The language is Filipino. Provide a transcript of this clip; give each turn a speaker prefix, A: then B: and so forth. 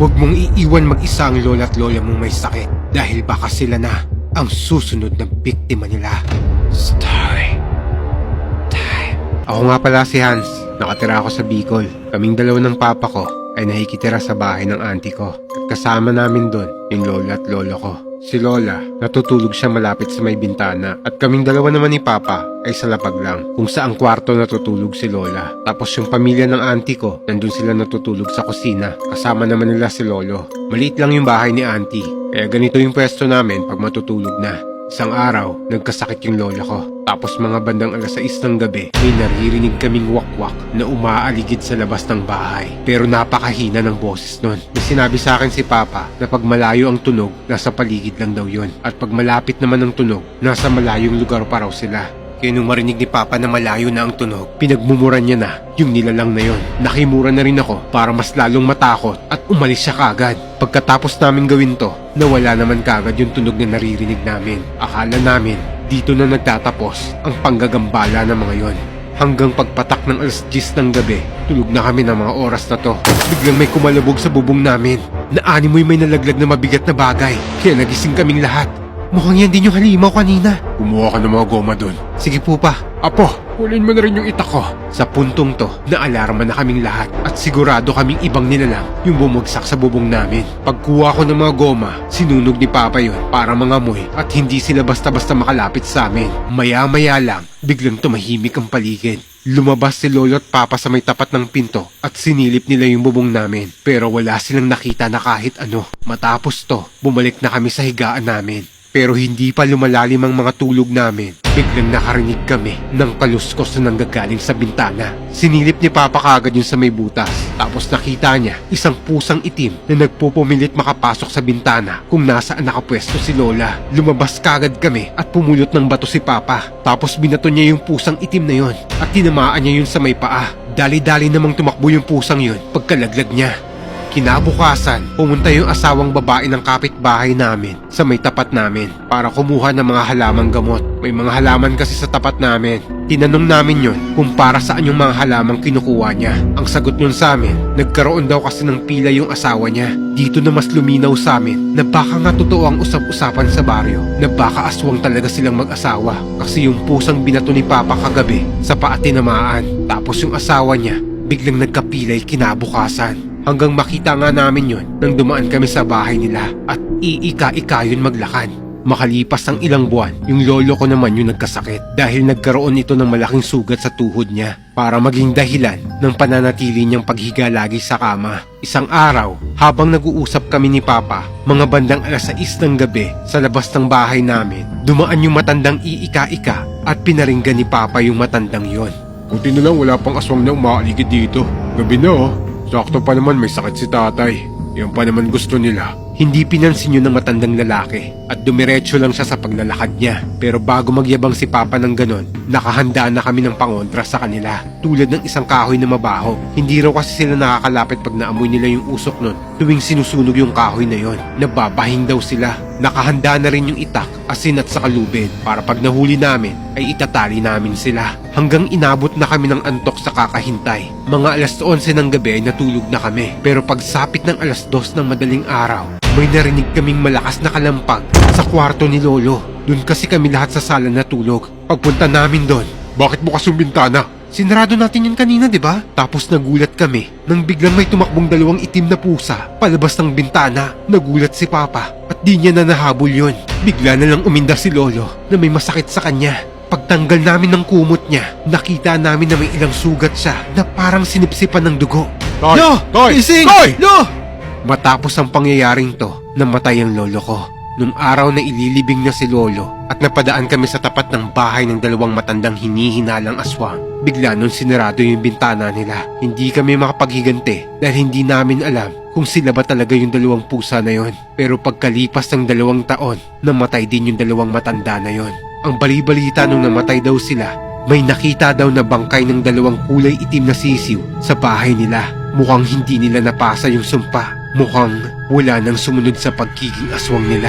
A: Huwag mong iiwan mag-isa ang lola at lola mong may sakit dahil baka sila na ang susunod na biktima nila. Story time. Ako nga pala si Hans. Nakatira ako sa Bicol. Kaming dalawa ng papa ko ay nakikitira sa bahay ng auntie ko. At kasama namin doon yung lola at lolo ko. Si Lola, natutulog siya malapit sa may bintana at kaming dalawa naman ni Papa ay sa lapag lang kung saang kwarto natutulog si Lola. Tapos yung pamilya ng auntie ko, nandun sila natutulog sa kusina. Kasama naman nila si Lolo. Maliit lang yung bahay ni auntie, kaya ganito yung pwesto namin pag matutulog na. Isang araw, nagkasakit yung lola ko. Tapos mga bandang 6:00 ng gabi, may naririnig kaming wakwak na umaaligid sa labas ng bahay. Pero napakahina ng boses nun. May sinabi sa akin si Papa na pag malayo ang tunog, nasa paligid lang daw yun. At pag malapit naman ang tunog, nasa malayong lugar pa raw sila. Kaya nung marinig ni Papa na malayo na ang tunog, pinagmumuran niya na yung nilalang na yon. Nakimura na rin ako para mas lalong matakot at umalis siya kagad. Pagkatapos namin gawin to, nawala naman kagad yung tunog na naririnig namin. Akala namin dito na nagtatapos ang panggagambala ng mga yon. Hanggang pagpatak ng 10:00 ng gabi, tulog na kami ng mga oras na to. Biglang may kumalabog sa bubong namin. Naanimoy may nalaglag na mabigat na bagay, kaya nagising kaming lahat. Mukhang yan din yung halimaw kanina. Kumuha ka ng mga goma dun. Sige po pa. Apo, hulin mo na rin yung itak ko. Sa puntong to, naalarma na kaming lahat at sigurado kaming ibang nilalang yung bumagsak sa bubong namin. Pagkuha ko ng mga goma, sinunog ni Papa yun para mangamoy at hindi sila basta-basta makalapit sa amin. Maya-maya lang, biglang tumahimik ang paligid. Lumabas si Lolo at Papa sa may tapat ng pinto at sinilip nila yung bubong namin. Pero wala silang nakita na kahit ano. Matapos to, bumalik na kami sa higaan namin. Pero hindi pa lumalalim ang mga tulog namin. Biglang nakarinig kami ng kaluskos na nanggagaling sa bintana. Sinilip ni Papa kagad yun sa may butas. Tapos nakita niya isang pusang itim na nagpupumilit makapasok sa bintana kung nasaan nakapwesto si Lola. Lumabas kagad kami at pumulot ng bato si Papa. Tapos binato niya yung pusang itim na yon at tinamaan niya yun sa may paa. Dali-dali namang tumakbo yung pusang yun pagkalaglag niya. Kinabukasan, pumunta yung asawang babae ng kapitbahay namin sa may tapat namin para kumuha ng mga halamang gamot. May mga halaman kasi sa tapat namin. Tinanong namin yon kung para saan yung mga halamang kinukuha niya. Ang sagot nun sa amin, nagkaroon daw kasi ng pila yung asawa niya. Dito na mas luminaw sa amin na baka nga totoo ang usap-usapan sa baryo na baka aswang talaga silang mag-asawa. Kasi yung pusang binato ni Papa kagabi sa paa tinamaan. Tapos yung asawa niya biglang nagkapilay kinabukasan. Hanggang makita nga namin yon nang dumaan kami sa bahay nila at iika-ika yun maglakad. Makalipas ang ilang buwan, yung lolo ko naman yung nagkasakit dahil nagkaroon ito ng malaking sugat sa tuhod niya para maging dahilan ng pananatili niyang paghiga lagi sa kama. Isang araw, habang nag-uusap kami ni Papa, mga bandang 6:00 ng gabi sa labas ng bahay namin, dumaan yung matandang iika-ika at pinaringgan ni Papa yung matandang yon. Buti na lang wala pang aswang na umaaligid dito. Gabi na oh. Sakto pa naman may sakit si tatay. Yan pa naman gusto nila. Hindi pinansin yun ng matandang lalaki at dumiretso lang siya sa paglalakad niya. Pero bago magyabang si Papa ng ganon, nakahanda na kami ng pangontra sa kanila. Tulad ng isang kahoy na mabaho. Hindi raw kasi sila nakakalapit pag naamoy nila yung usok nun. Tuwing sinusunog yung kahoy na yon, nababahing daw sila. Nakahanda na rin yung itak, asin at sakalubid para pag nahuli namin ay itatali namin sila. Hanggang inabot na kami ng antok sa kakahintay. Mga 11:00 ng gabi ay natulog na kami. Pero pagsapit ng 2:00 ng madaling araw, may narinig kaming malakas na kalampag sa kwarto ni Lolo. Doon kasi kami lahat sa sala natulog. Pagpunta namin doon, bakit bukas yung bintana? Sinarado natin yun kanina, di ba? Tapos nagulat kami nang biglang may tumakbong 2 itim na pusa palabas ng bintana. Nagulat si Papa at di niya na nahabol yun. Bigla na lang uminda si Lolo na may masakit sa kanya. Pagtanggal namin ng kumot niya, nakita namin na may ilang sugat siya na parang sinipsipan ng dugo.
B: Toy!
A: Lo!
B: Toy!
A: Gising!
B: Toy!
A: Lo! Matapos ang pangyayaring to, namatay ang lolo ko. Nung araw na ililibing na si Lolo at napadaan kami sa tapat ng bahay ng 2 matandang hinihinalang aswang, bigla nun sinarado yung bintana nila. Hindi kami makapaghiganti dahil hindi namin alam kung sila ba talaga yung 2 pusa na yon. Pero pagkalipas ng 2 taon, namatay din yung 2 matanda na yon. Ang bali-balita nung namatay daw sila, may nakita daw na bangkay ng 2 kulay itim na sisiw sa bahay nila. Mukhang hindi nila napasa yung sumpa. Mukhang wala nang sumunod sa pagiging aswang nila.